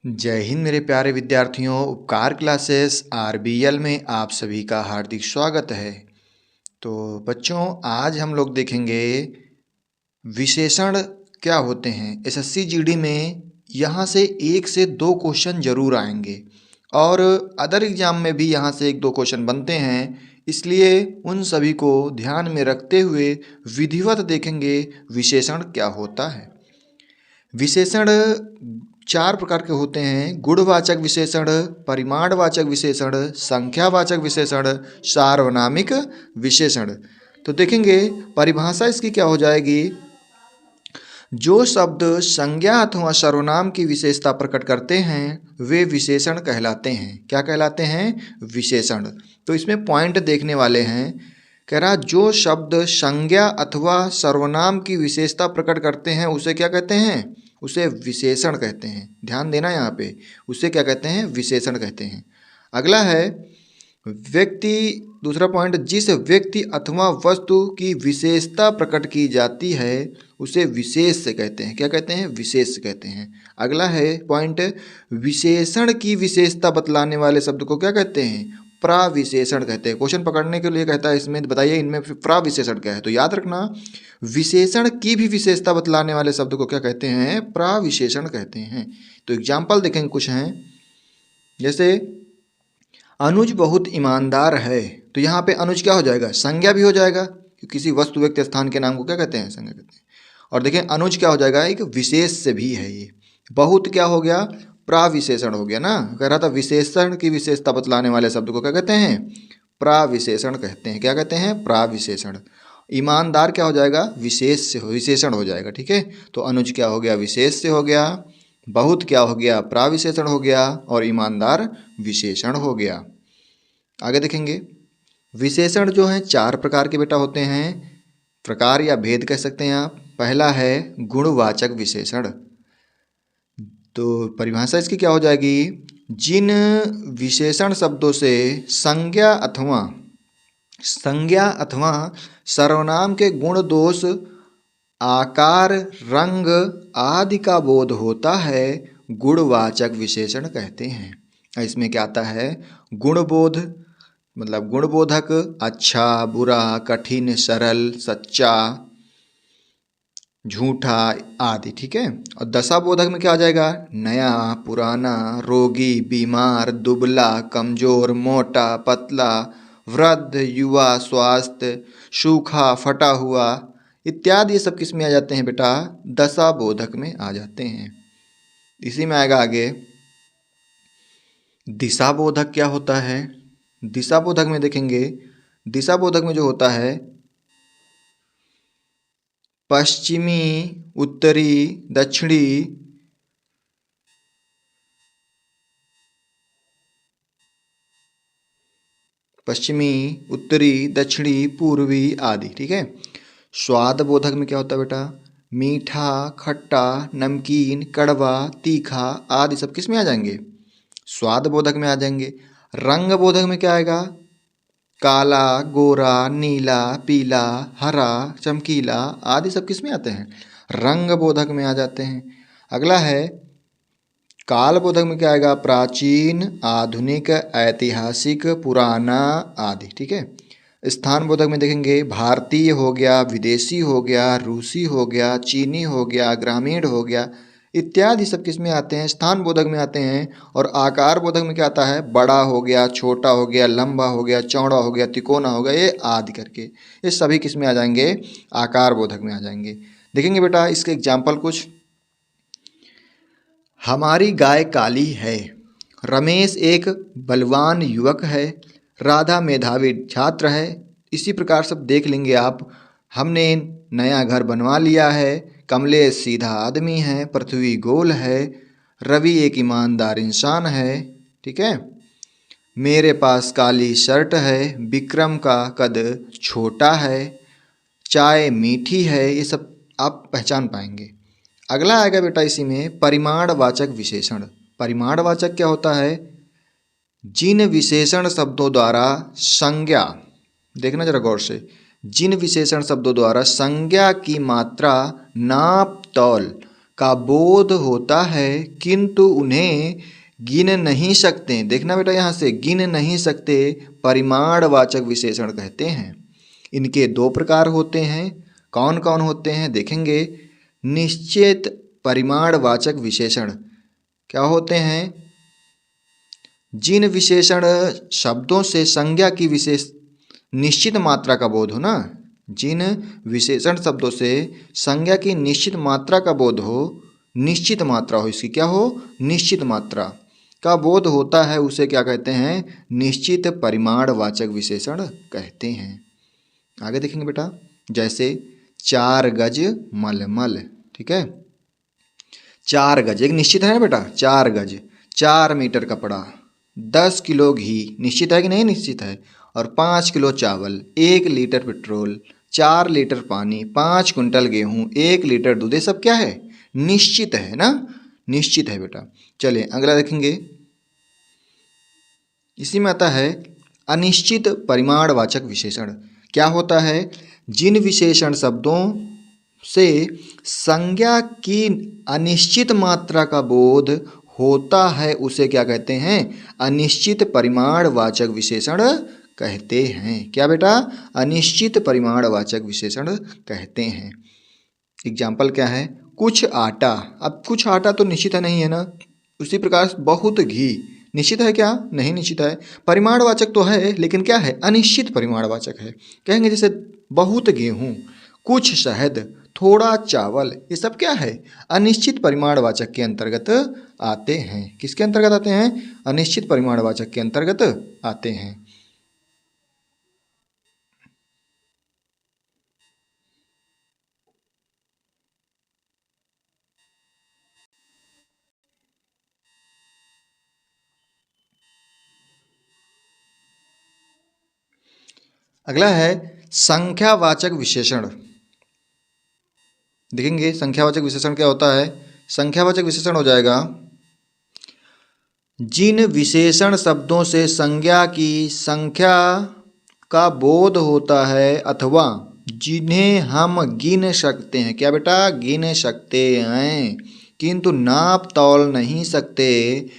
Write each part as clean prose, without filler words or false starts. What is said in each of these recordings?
जय हिंद मेरे प्यारे विद्यार्थियों। उपकार क्लासेस आरबीएल में आप सभी का हार्दिक स्वागत है। तो बच्चों, आज हम लोग देखेंगे विशेषण क्या होते हैं। एसएससी जीडी में यहाँ से 1 से 2 क्वेश्चन जरूर आएंगे और अदर एग्जाम में भी यहाँ से 1-2 क्वेश्चन बनते हैं, इसलिए उन सभी को ध्यान में रखते हुए विधिवत देखेंगे विशेषण क्या होता है। विशेषण 4 प्रकार के होते हैं: गुणवाचक विशेषण, परिमाणवाचक विशेषण, संख्यावाचक विशेषण, सार्वनामिक विशेषण। तो देखेंगे परिभाषा इसकी क्या हो जाएगी। जो शब्द संज्ञा अथवा सर्वनाम की विशेषता प्रकट करते हैं वे विशेषण कहलाते हैं। क्या कहलाते हैं? विशेषण। तो इसमें पॉइंट देखने वाले हैं। कह रहा जो शब्द संज्ञा अथवा सर्वनाम की विशेषता प्रकट करते हैं उसे क्या कहते हैं? उसे विशेषण कहते हैं। ध्यान देना यहाँ पे, उसे क्या कहते हैं? विशेषण कहते हैं। अगला है व्यक्ति। दूसरा पॉइंट, जिस व्यक्ति अथवा वस्तु की विशेषता प्रकट की जाती है उसे विशेष से कहते हैं। क्या कहते हैं? विशेष कहते हैं। अगला है पॉइंट, विशेषण की विशेषता बतलाने वाले शब्द को क्या कहते हैं? प्राविशेषण कहते हैं। क्वेश्चन पकड़ने के लिए कहता है इसमें बताइए इनमें प्राविशेषण क्या है। तो याद रखना, विशेषण की भी विशेषता बतलाने वाले शब्द को क्या कहते हैं? प्राविशेषण कहते हैं। तो एग्जाम्पल देखेंगे कुछ हैं, जैसे अनुज बहुत ईमानदार है। तो यहाँ पे अनुज क्या हो जाएगा? संज्ञा भी हो जाएगा, किसी वस्तु व्यक्ति स्थान के नाम को क्या कहते हैं? संज्ञा कहते हैं। और देखें अनुज क्या हो जाएगा? एक विशेष से भी है ये। बहुत क्या हो गया? प्राविशेषण हो गया ना। कह रहा था विशेषण की विशेषता बतलाने वाले शब्द को क्या कहते हैं? प्राविशेषण कहते हैं। क्या कहते हैं? प्राविशेषण। ईमानदार क्या हो जाएगा? विशेष से विशेषण हो जाएगा। ठीक है, तो अनुज क्या हो गया? विशेष से हो गया। बहुत क्या हो गया? प्राविशेषण हो गया। और ईमानदार विशेषण हो गया। आगे देखेंगे, विशेषण जो हैं 4 प्रकार के बेटा होते हैं। प्रकार या भेद कह सकते हैं आप। पहला है गुणवाचक विशेषण। तो परिभाषा इसकी क्या हो जाएगी? जिन विशेषण शब्दों से संज्ञा अथवा सर्वनाम के गुण, दोष, आकार, रंग आदि का बोध होता है गुणवाचक विशेषण कहते हैं। इसमें क्या आता है? गुणबोध, मतलब गुणबोधक, अच्छा, बुरा, कठिन, सरल, सच्चा, झूठा आदि। ठीक है, और दशाबोधक में क्या आ जाएगा? नया, पुराना, रोगी, बीमार, दुबला, कमजोर, मोटा, पतला, वृद्ध, युवा, स्वास्थ्य, सूखा, फटा हुआ इत्यादि। ये सब किस में आ जाते हैं बेटा? दशाबोधक में आ जाते हैं। इसी में आएगा आगे दिशाबोधक। क्या होता है दिशाबोधक में? देखेंगे दिशाबोधक में जो होता है पश्चिमी, उत्तरी, दक्षिणी, दक्षिणी, पूर्वी आदि। ठीक है। स्वाद बोधक में क्या होता है बेटा? मीठा, खट्टा, नमकीन, कड़वा, तीखा आदि सब किस में आ जाएंगे? स्वाद बोधक में आ जाएंगे। रंग बोधक में क्या आएगा? काला, गोरा, नीला, पीला, हरा, चमकीला आदि सब किस में आते हैं? रंग बोधक में आ जाते हैं। अगला है काल बोधक में क्या आएगा? प्राचीन, आधुनिक, ऐतिहासिक, पुराना आदि। ठीक है। स्थान बोधक में देखेंगे भारतीय हो गया, विदेशी हो गया, रूसी हो गया, चीनी हो गया, ग्रामीण हो गया इत्यादि सब किस में आते हैं? स्थान बोधक में आते हैं। और आकार बोधक में क्या आता है? बड़ा हो गया, छोटा हो गया, लंबा हो गया, चौड़ा हो गया, तिकोना हो गया, ये आदि करके ये सभी किस में आ जाएंगे? आकार बोधक में आ जाएंगे। देखेंगे बेटा इसके एग्जाम्पल कुछ। हमारी गाय काली है। रमेश एक बलवान युवक है। राधा मेधावी छात्र है। इसी प्रकार सब देख लेंगे आप। हमने नया घर बनवा लिया है। कमलेश सीधा आदमी है। पृथ्वी गोल है। रवि एक ईमानदार इंसान है। ठीक है। मेरे पास काली शर्ट है। विक्रम का कद छोटा है। चाय मीठी है। ये सब आप पहचान पाएंगे। अगला आएगा बेटा इसी में परिमाणवाचक विशेषण। परिमाणवाचक क्या होता है? जिन विशेषण शब्दों द्वारा संज्ञा, देखना जरा गौर से, जिन विशेषण शब्दों द्वारा संज्ञा की मात्रा, नाप, तौल का बोध होता है किंतु उन्हें गिन नहीं सकते। देखना बेटा, यहाँ से गिन नहीं सकते परिमाणवाचक विशेषण कहते हैं। इनके दो प्रकार होते हैं। कौन कौन होते हैं देखेंगे। निश्चित परिमाणवाचक विशेषण क्या होते हैं? जिन विशेषण शब्दों से संज्ञा की विशेष निश्चित मात्रा का बोध हो ना, जिन विशेषण शब्दों से संज्ञा की निश्चित मात्रा का बोध हो, निश्चित मात्रा हो, इसकी क्या हो? निश्चित मात्रा का बोध होता है, उसे क्या कहते हैं? निश्चित परिमाणवाचक विशेषण कहते हैं। आगे देखेंगे बेटा, जैसे 4 गज मलमल, ठीक है। 4 गज एक निश्चित है ना बेटा, 4 गज, 4 मीटर कपड़ा, 10 किलो घी, निश्चित है कि नहीं? निश्चित है। और 5 किलो चावल, 1 लीटर पेट्रोल, 4 लीटर पानी, 5 कुंटल गेहूँ, 1 लीटर दूध, ये सब क्या है? निश्चित है ना, निश्चित है बेटा। चलिए अगला देखेंगे। इसी में आता है अनिश्चित परिमाणवाचक विशेषण। क्या होता है? जिन विशेषण शब्दों से संज्ञा की अनिश्चित मात्रा का बोध होता है, उसे क्या कहते हैं? अनिश्चित परिमाणवाचक विशेषण कहते हैं। क्या बेटा? अनिश्चित परिमाणवाचक विशेषण कहते हैं। एग्जाम्पल क्या है? कुछ आटा। अब कुछ आटा तो निश्चित है नहीं है ना, उसी प्रकार बहुत घी निश्चित है क्या? नहीं निश्चित है। परिमाणवाचक तो है लेकिन क्या है? अनिश्चित परिमाणवाचक है। कहेंगे जैसे बहुत गेहूँ, कुछ शहद, थोड़ा चावल, ये सब क्या है? अनिश्चित परिमाणवाचक के अंतर्गत आते हैं। किसके अंतर्गत आते हैं? अनिश्चित परिमाणवाचक के अंतर्गत आते हैं। अगला है संख्यावाचक विशेषण। देखेंगे संख्यावाचक विशेषण क्या होता है। संख्यावाचक विशेषण हो जाएगा जिन विशेषण शब्दों से संज्ञा की संख्या का बोध होता है अथवा जिन्हें हम गिन सकते हैं। क्या बेटा? गिन सकते हैं किंतु नाप तौल नहीं सकते,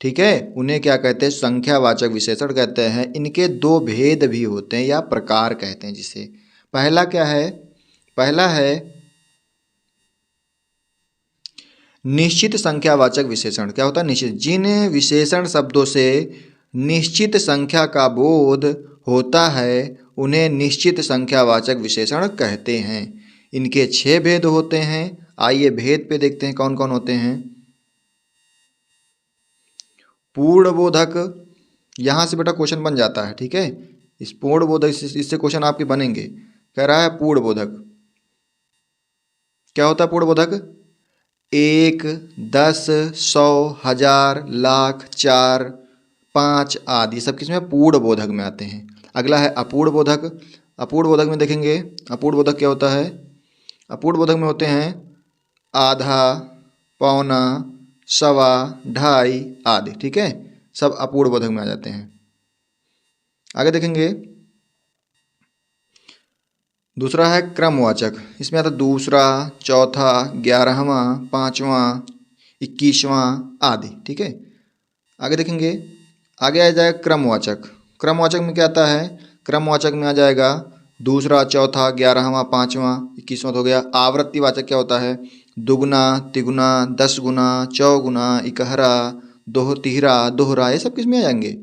ठीक है, उन्हें क्या कहते हैं? संख्यावाचक विशेषण कहते हैं। इनके दो भेद भी होते हैं या प्रकार कहते हैं जिसे। पहला क्या है? पहला है निश्चित संख्यावाचक विशेषण। क्या होता है? निश्चित। जिन विशेषण शब्दों से निश्चित संख्या का बोध होता है उन्हें निश्चित संख्यावाचक विशेषण कहते हैं। इनके 6 भेद होते हैं। आइए भेद पे देखते हैं कौन कौन होते हैं। पूर्णबोधक, यहाँ से बेटा क्वेश्चन बन जाता है, ठीक है। इस पूर्णबोधक इससे क्वेश्चन आपके बनेंगे। कह रहा है पूर्णबोधक क्या होता है? पूर्णबोधक 1, 10, 100, 1000, लाख, 4, 5 आदि, ये सब किसमें? पूर्णबोधक में आते हैं। अगला है अपूर्णबोधक। अपूर्णबोधक में देखेंगे अपूर्णबोधक क्या होता है। अपूर्णबोधक में होते हैं आधा, पौना, सवा, ढाई आदि, ठीक है, सब अपूर्णबोधक में आ जाते हैं। आगे देखेंगे दूसरा है क्रमवाचक। इसमें आता दूसरा, चौथा, 11वां, 5वां, 21वां आदि, ठीक है। आगे देखेंगे, आगे आ जाएगा क्रमवाचक। क्रमवाचक में क्या आता है? क्रमवाचक में आ जाएगा दूसरा, चौथा, 11वां, 5वां, 21वां हो गया। आवृत्तिवाचक क्या होता है? दुगुना, तिगुना, 10 गुना, चौगुना, इकहरा, तिहरा, दोहरा, ये सब किस में आ जाएंगे?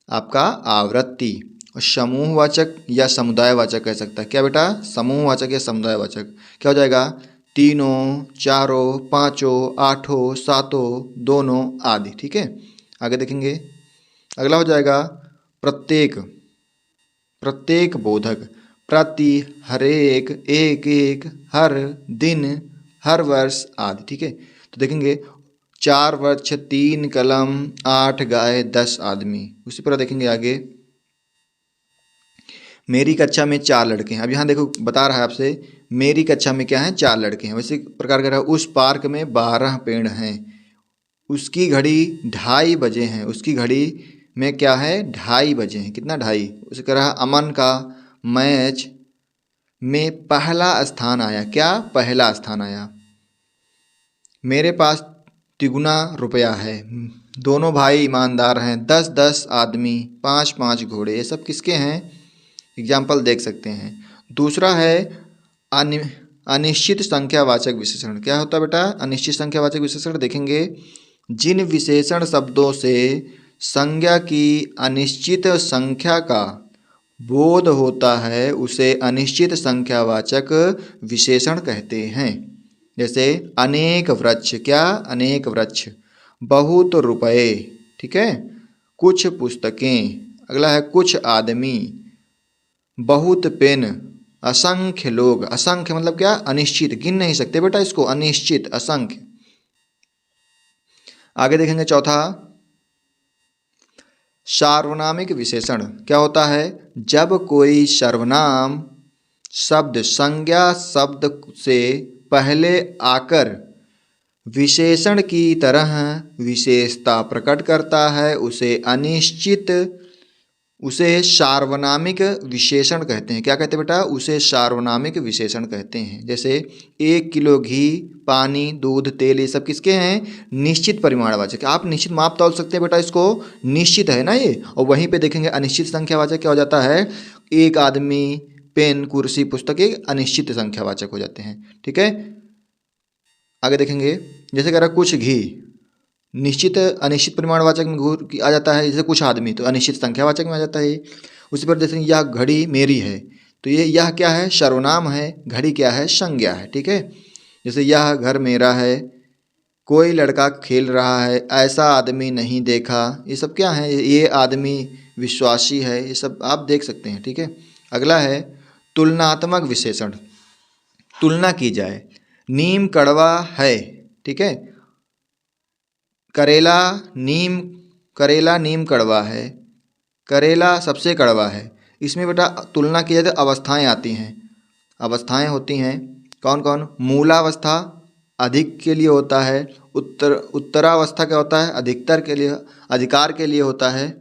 आपका आवृत्ति। और समूहवाचक या समुदायवाचक कह सकता है। क्या बेटा? समूहवाचक या समुदायवाचक। क्या हो जाएगा? तीनों, चारों, पाँचों, आठों, सातों, दोनों आदि, ठीक है। आगे देखेंगे अगला हो जाएगा प्रत्येक। प्रत्येक बोधक, प्रति, हरेक, एक एक, हर, दिन, हर वर्ष आदि, ठीक है। तो देखेंगे 4 वृक्ष, 3 कलम, 8 गाय, 10 आदमी। उसी पर देखेंगे आगे मेरी कक्षा में 4 लड़के हैं। अब यहाँ देखो बता रहा है आपसे मेरी कक्षा में क्या है? 4 लड़के हैं। वैसे प्रकार का उस पार्क में 12 पेड़ हैं। उसकी घड़ी 2:30 बजे हैं। उसकी घड़ी में क्या है? 2:30 बजे हैं। कितना? 2:30। उसे कह रहा है अमन का मैच में पहला स्थान आया। क्या? पहला स्थान आया। मेरे पास तिगुना रुपया है। दोनों भाई ईमानदार हैं। 10-10 आदमी, 5-5 घोड़े। ये सब किसके हैं? एग्जाम्पल देख सकते हैं। दूसरा है अनि अनिश्चित संख्यावाचक विशेषण। क्या होता है बेटा? अनिश्चित संख्यावाचक विशेषण देखेंगे, जिन विशेषण शब्दों से संज्ञा की अनिश्चित संख्या का बोध होता है उसे अनिश्चित संख्यावाचक विशेषण कहते हैं। जैसे अनेक वृक्ष। क्या? अनेक वृक्ष। बहुत रुपए। ठीक है। कुछ पुस्तकें। अगला है कुछ आदमी, बहुत पेन, असंख्य लोग। असंख्य मतलब क्या? अनिश्चित, गिन नहीं सकते बेटा इसको, अनिश्चित, असंख्य। आगे देखेंगे चौथा, सार्वनामिक विशेषण। क्या होता है? जब कोई सर्वनाम शब्द संज्ञा शब्द से पहले आकर विशेषण की तरह विशेषता प्रकट करता है उसे सार्वनामिक विशेषण कहते हैं। क्या कहते हैं बेटा? उसे सार्वनामिक विशेषण कहते हैं। जैसे 1 किलो घी, पानी, दूध, तेल, ये सब किसके हैं? निश्चित परिमाणवाचक। आप निश्चित माप तौल सकते हैं बेटा इसको, निश्चित है ना ये। और वहीं पे देखेंगे अनिश्चित संख्यावाचक क्या हो जाता है? एक आदमी, पेन, कुर्सी, पुस्तक, एक अनिश्चित संख्यावाचक हो जाते हैं। ठीक है। आगे देखेंगे, जैसे कह रहा कुछ घी, निश्चित अनिश्चित परिमाणवाचक में घूर आ जाता है। जैसे कुछ आदमी तो अनिश्चित संख्यावाचक में आ जाता है। उसी पर जैसे यह घड़ी मेरी है, तो यह क्या है? सर्वनाम है। घड़ी क्या है? संज्ञा है। ठीक है। जैसे यह घर मेरा है, कोई लड़का खेल रहा है, ऐसा आदमी नहीं देखा, ये सब क्या है? ये आदमी विश्वासी है। ये सब आप देख सकते हैं। ठीक है। अगला है तुलनात्मक विशेषण। तुलना की जाए, नीम कड़वा है। ठीक है। करेला नीम कड़वा है, करेला सबसे कड़वा है। इसमें बेटा तुलना की जाए तो अवस्थाएं आती हैं। अवस्थाएं होती हैं कौन कौन? मूलावस्था अधिक के लिए होता है। उत्तरावस्था क्या होता है? अधिकतर के लिए, अधिकार के लिए होता है।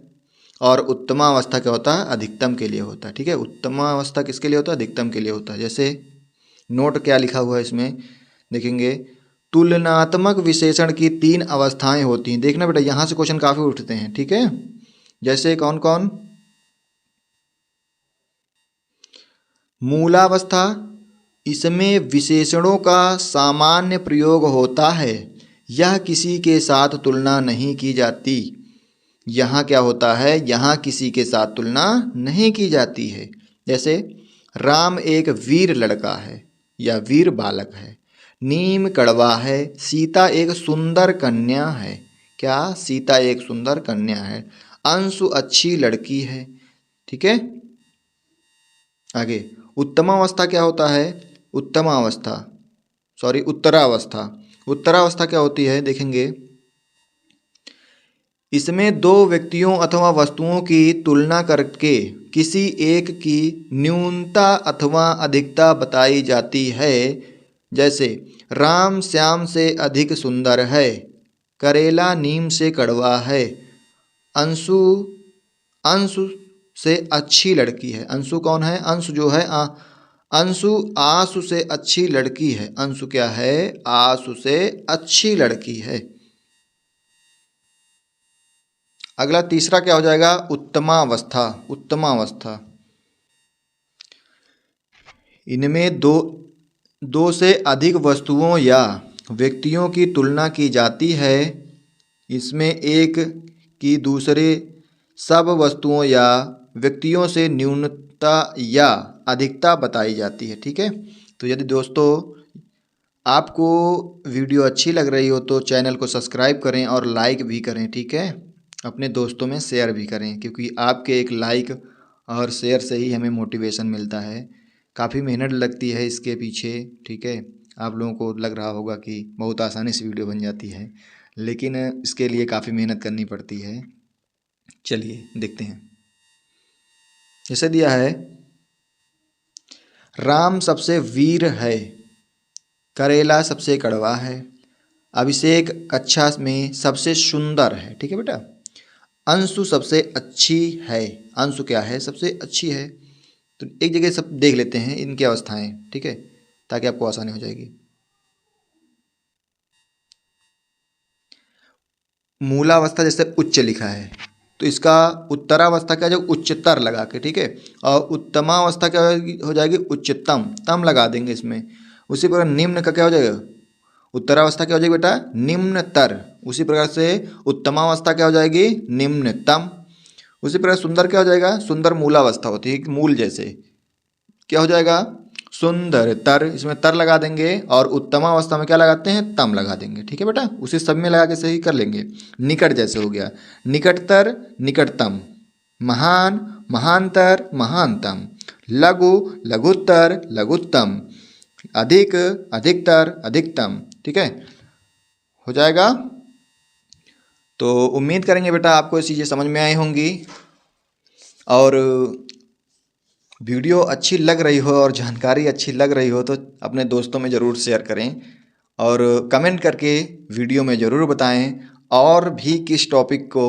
और उत्तमावस्था क्या होता है? अधिकतम के लिए होता है। ठीक है। उत्तमावस्था किसके लिए होता है? अधिकतम के लिए होता है। जैसे नोट क्या लिखा हुआ है इसमें देखेंगे, तुलनात्मक विशेषण की 3 अवस्थाएं होती हैं। देखना बेटा, यहाँ से क्वेश्चन काफ़ी उठते हैं। ठीक है। जैसे कौन कौन? मूलावस्था, इसमें विशेषणों का सामान्य प्रयोग होता है, यह किसी के साथ तुलना नहीं की जाती। यहाँ क्या होता है? यहाँ किसी के साथ तुलना नहीं की जाती है। जैसे राम एक वीर लड़का है या वीर बालक है। नीम कड़वा है, सीता एक सुंदर कन्या है। क्या? सीता एक सुंदर कन्या है। अंशु अच्छी लड़की है। ठीक है। आगे उत्तमावस्था क्या होता है? उत्तमावस्था उत्तरावस्था। उत्तरावस्था क्या होती है देखेंगे, इसमें 2 व्यक्तियों अथवा वस्तुओं की तुलना करके किसी एक की न्यूनता अथवा अधिकता बताई जाती है। जैसे राम श्याम से अधिक सुंदर है, करेला नीम से कड़वा है, अंशु अंशु से अच्छी लड़की है। अंशु कौन है? अंशु जो है अंशु आशु से अच्छी लड़की है। अंशु क्या है? आशु से अच्छी लड़की है। अगला तीसरा क्या हो जाएगा? उत्तमावस्था। उत्तमावस्था, इनमें दो से अधिक वस्तुओं या व्यक्तियों की तुलना की जाती है। इसमें एक की दूसरे सब वस्तुओं या व्यक्तियों से न्यूनता या अधिकता बताई जाती है। ठीक है। तो यदि दोस्तों आपको वीडियो अच्छी लग रही हो तो चैनल को सब्सक्राइब करें और लाइक भी करें। ठीक है। अपने दोस्तों में शेयर भी करें, क्योंकि आपके एक लाइक और शेयर से ही हमें मोटिवेशन मिलता है। काफ़ी मेहनत लगती है इसके पीछे। ठीक है। आप लोगों को लग रहा होगा कि बहुत आसानी से वीडियो बन जाती है, लेकिन इसके लिए काफ़ी मेहनत करनी पड़ती है। चलिए देखते हैं। जैसे दिया है, राम सबसे वीर है, करेला सबसे कड़वा है, अभिषेक कक्षा में सबसे सुंदर है। ठीक है बेटा। अंशु सबसे अच्छी है। अंशु क्या है? सबसे अच्छी है। तो एक जगह सब देख लेते हैं इनकी अवस्थाएं। ठीक है, ताकि आपको आसानी हो जाएगी। मूलावस्था जैसे उच्च लिखा है तो इसका उत्तरावस्था क्या हो जाएगा, उच्चतर लगा के, ठीक है। और उत्तमावस्था क्या हो जाएगी, उच्चतम, तम लगा देंगे इसमें। उसी प्रकार निम्न का क्या हो जाएगा, उत्तरावस्था क्या हो जाएगी बेटा, निम्नतर। उसी प्रकार से उत्तमावस्था क्या हो जाएगी, निम्नतम। उसी प्रकार सुंदर क्या हो जाएगा, सुंदर मूलावस्था होती है, मूल जैसे, क्या हो जाएगा, सुंदर तर, इसमें तर लगा देंगे। और उत्तमावस्था में क्या लगाते हैं, तम लगा देंगे, ठीक है बेटा। उसे सब में लगा के सही कर लेंगे। निकट जैसे हो गया, निकटतर, निकटतम। महान, महानतर, महानतम। लघु, लघुत्तर, लघुत्तम। अधिक, अधिकतर, अधिकतम, ठीक है, हो जाएगा। तो उम्मीद करेंगे बेटा आपको ये चीज़ें समझ में आई होंगी, और वीडियो अच्छी लग रही हो और जानकारी अच्छी लग रही हो तो अपने दोस्तों में ज़रूर शेयर करें, और कमेंट करके वीडियो में ज़रूर बताएं और भी किस टॉपिक को,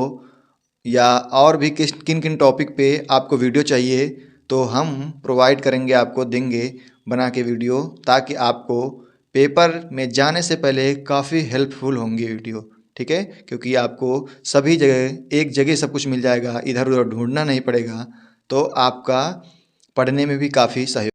या और भी किन किन टॉपिक पे आपको वीडियो चाहिए, तो हम प्रोवाइड करेंगे, आपको देंगे बना के वीडियो, ताकि आपको पेपर में जाने से पहले काफ़ी हेल्पफुल होंगी वीडियो, ठीक है। क्योंकि आपको सभी जगह एक जगह सब कुछ मिल जाएगा, इधर उधर ढूंढना नहीं पड़ेगा, तो आपका पढ़ने में भी काफ़ी सहयोग